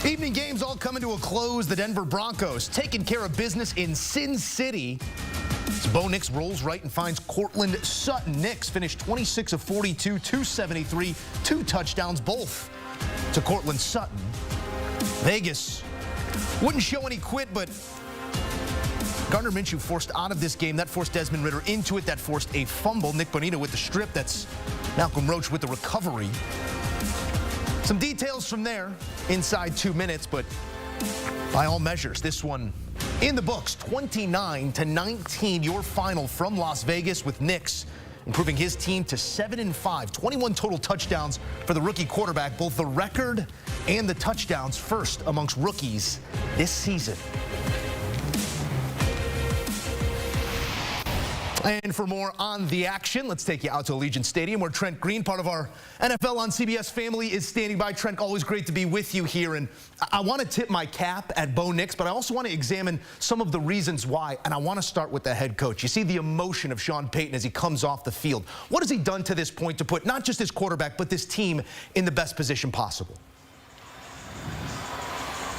Evening games all coming to a close. The Denver Broncos taking care of business in Sin City. As Bo Nix rolls right and finds Courtland Sutton. Nix finished 26 of 42, 273, 2 touchdowns, both to Courtland Sutton. Vegas wouldn't show any quit, but Gardner Minshew forced out of this game. That forced Desmond Ridder into it. That forced a fumble. Nick Bonito with the strip. That's Malcolm Roach with the recovery. Some details from there inside 2 minutes, but by all measures, this one in the books, 29-19, your final from Las Vegas, with Nix improving his team to 7-5, 21 total touchdowns for the rookie quarterback, both the record and the touchdowns first amongst rookies this season. And for more on the action, let's take you out to Allegiant Stadium, where Trent Green, part of our NFL on CBS family, is standing by. Trent, always great to be with you here. And I want to tip my cap at Bo Nix, but I also want to examine some of the reasons why. And I want to start with the head coach. You see the emotion of Sean Payton as he comes off the field. What has he done to this point to put not just his quarterback, but this team in the best position possible?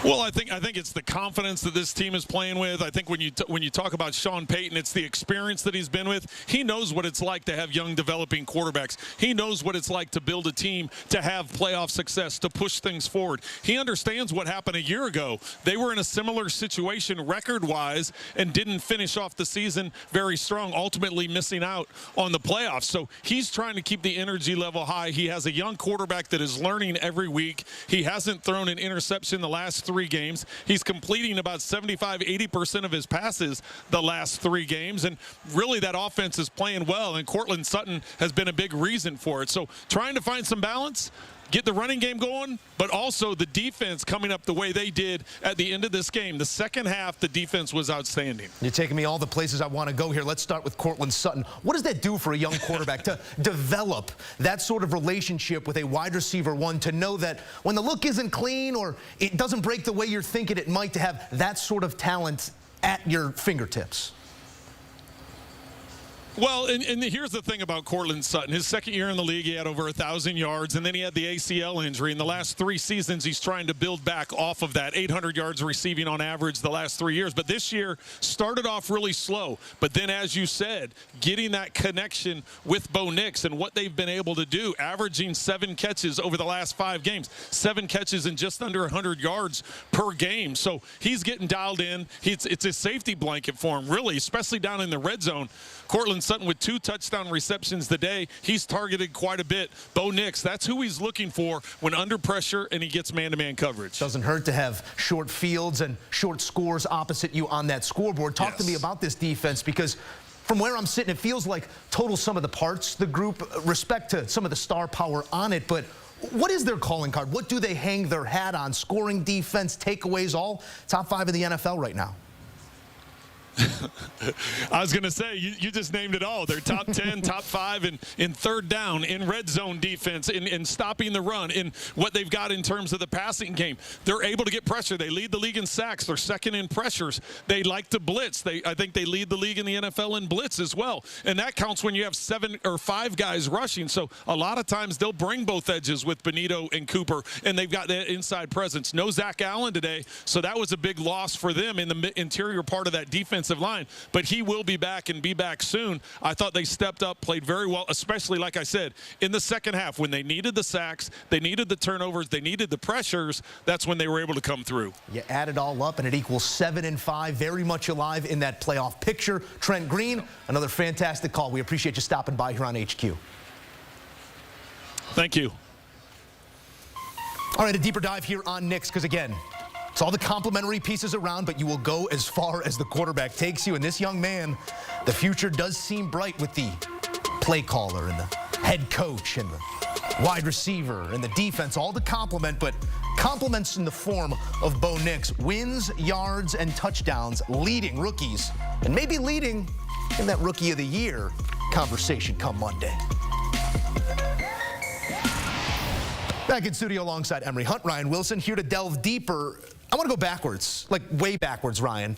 Well, I think it's the confidence that this team is playing with. I think when you talk about Sean Payton, it's the experience that he's been with. He knows what it's like to have young developing quarterbacks. He knows what it's like to build a team, to have playoff success, to push things forward. He understands what happened a year ago. They were in a similar situation record-wise and didn't finish off the season very strong, ultimately missing out on the playoffs. So he's trying to keep the energy level high. He has a young quarterback that is learning every week. He hasn't thrown an interception the last 3 games. He's completing about 75-80% of his passes the last 3 games, and really that offense is playing well, and Courtland Sutton has been a big reason for it. So trying to find some balance, get the running game going, but also the defense coming up the way they did at the end of this game. The second half, the defense was outstanding. You're taking me all the places I want to go here. Let's start with Courtland Sutton. What does that do for a young quarterback to develop that sort of relationship with a wide receiver one, to know that when the look isn't clean or it doesn't break the way you're thinking it might, to have that sort of talent at your fingertips? Well, and here's the thing about Courtland Sutton. His second year in the league, he had over 1,000 yards, and then he had the ACL injury. In the last 3 seasons, he's trying to build back off of that. 800 yards receiving on average the last 3 years. But this year started off really slow. But then, as you said, getting that connection with Bo Nix and what they've been able to do, averaging 7 catches over the last 5 games, 7 catches and just under 100 yards per game. So he's getting dialed in. It's a safety blanket for him, really, especially down in the red zone. Courtland Sutton with 2 touchdown receptions today. He's targeted quite a bit. Bo Nix, that's who he's looking for when under pressure and he gets man-to-man coverage. Doesn't hurt to have short fields and short scores opposite you on that scoreboard. Talk to me about this defense, because from where I'm sitting, it feels like total sum of the parts, the group, respect to some of the star power on it, but what is their calling card? What do they hang their hat on? Scoring, defense, takeaways, all top 5 in the NFL right now. I was going to say, you just named it all. They're top 10, top 5 in third down, in red zone defense, in stopping the run, in what they've got in terms of the passing game. They're able to get pressure. They lead the league in sacks. They're second in pressures. They like to blitz. I think they lead the league in the NFL in blitz as well. And that counts when you have 7 or 5 guys rushing. So a lot of times they'll bring both edges with Bonito and Cooper, and they've got that inside presence. No Zach Allen today, so that was a big loss for them in the interior part of that defensive line, but he will be back and be back soon. I thought they stepped up, played very well, especially, like I said, in the second half when they needed the sacks, they needed the turnovers, they needed the pressures. That's when they were able to come through. You add it all up and it equals 7-5, very much alive in that playoff picture. Trent Green, another fantastic call. We appreciate you stopping by here on HQ. Thank you. All right, a deeper dive here on Nix, because again, it's all the complementary pieces around, but you will go as far as the quarterback takes you. And this young man, the future does seem bright with the play caller and the head coach and the wide receiver and the defense, all the complement, but compliments in the form of Bo Nix. Wins, yards, and touchdowns, leading rookies, and maybe leading in that Rookie of the Year conversation come Monday. Back in studio alongside Emory Hunt, Ryan Wilson, here to delve deeper. I want to go backwards, like way backwards, Ryan.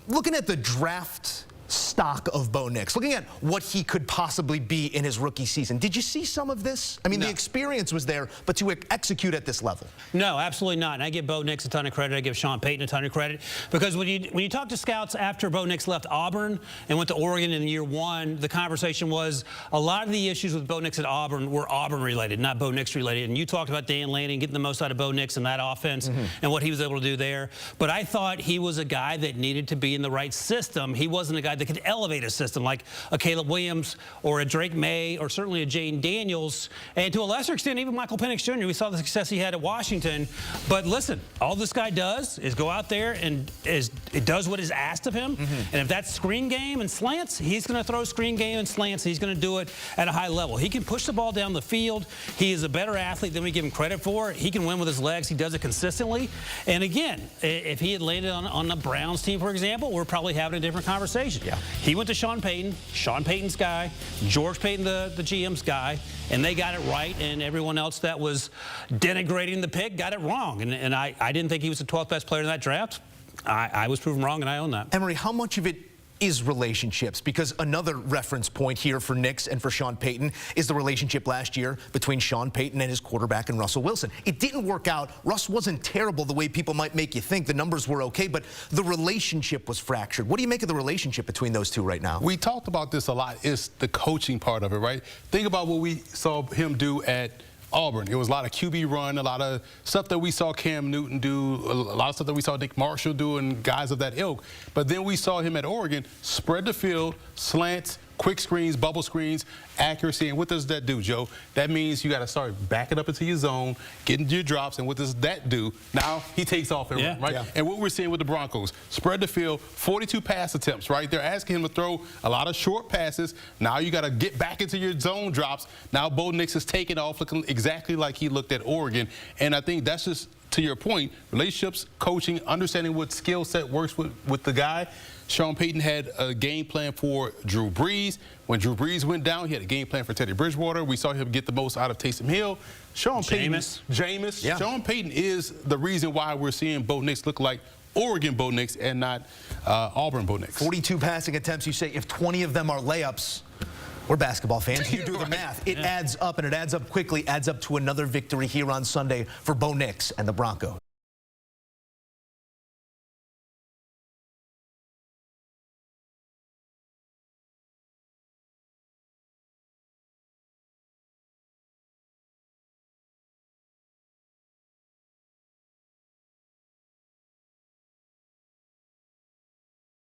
Looking at the draft stock of Bo Nix, looking at what he could possibly be in his rookie season, did you see some of this? I mean, the experience was there, but to execute at this level? No, absolutely not. And I give Bo Nix a ton of credit. I give Sean Payton a ton of credit. Because when you talk to scouts after Bo Nix left Auburn and went to Oregon in year one, the conversation was a lot of the issues with Bo Nix at Auburn were Auburn-related, not Bo Nix-related. And you talked about Dan Lanning getting the most out of Bo Nix in that offense and what he was able to do there. But I thought he was a guy that needed to be in the right system. He wasn't a guy that could elevate a system like a Caleb Williams or a Drake May or certainly a Jane Daniels, and to a lesser extent even Michael Penix Jr. We saw the success he had at Washington. But listen, all this guy does is go out there and it does what is asked of him. And if that's screen game and slants, he's going to throw screen game and slants. He's going to do it at a high level. He can push the ball down the field. He is a better athlete than we give him credit for. He can win with his legs. He does it consistently. And again, if he had landed on the Browns team, for example, we're probably having a different conversation. Yeah. He went to Sean Payton, Sean Payton's guy, George Payton, the GM's guy, and they got it right, and everyone else that was denigrating the pick got it wrong. And I didn't think he was the 12th best player in that draft. I was proven wrong, and I own that. Emory, how much of it is relationships? Because another reference point here for Nix and for Sean Payton is the relationship last year between Sean Payton and his quarterback and Russell Wilson. It didn't work out. Russ wasn't terrible the way people might make you think. The numbers were okay, but the relationship was fractured. What do you make of the relationship between those two right now? We talked about this a lot. It's the coaching part of it, right? Think about what we saw him do at Auburn. It was a lot of QB run, a lot of stuff that we saw Cam Newton do, a lot of stuff that we saw Nick Marshall do and guys of that ilk. But then we saw him at Oregon spread the field, slants, quick screens, bubble screens, accuracy. And what does that do, Joe? That means you got to start backing up into your zone, getting your drops. And what does that do? Now he takes off and run, right? Yeah. And what we're seeing with the Broncos, spread the field, 42 pass attempts, right? They're asking him to throw a lot of short passes. Now you got to get back into your zone drops. Now Bo Nix is taking off looking exactly like he looked at Oregon. And I think that's just, to your point, relationships, coaching, understanding what skill set works with the guy. Sean Payton had a game plan for Drew Brees. When Drew Brees went down, he had a game plan for Teddy Bridgewater. We saw him get the most out of Taysom Hill. Jameis. Yeah. Sean Payton is the reason why we're seeing Bo Nix look like Oregon Bo Nix and not Auburn Bo Nix. 42 passing attempts, you say. If 20 of them are layups, we're basketball fans. You do the math. It adds up, and it adds up quickly, adds up to another victory here on Sunday for Bo Nix and the Broncos.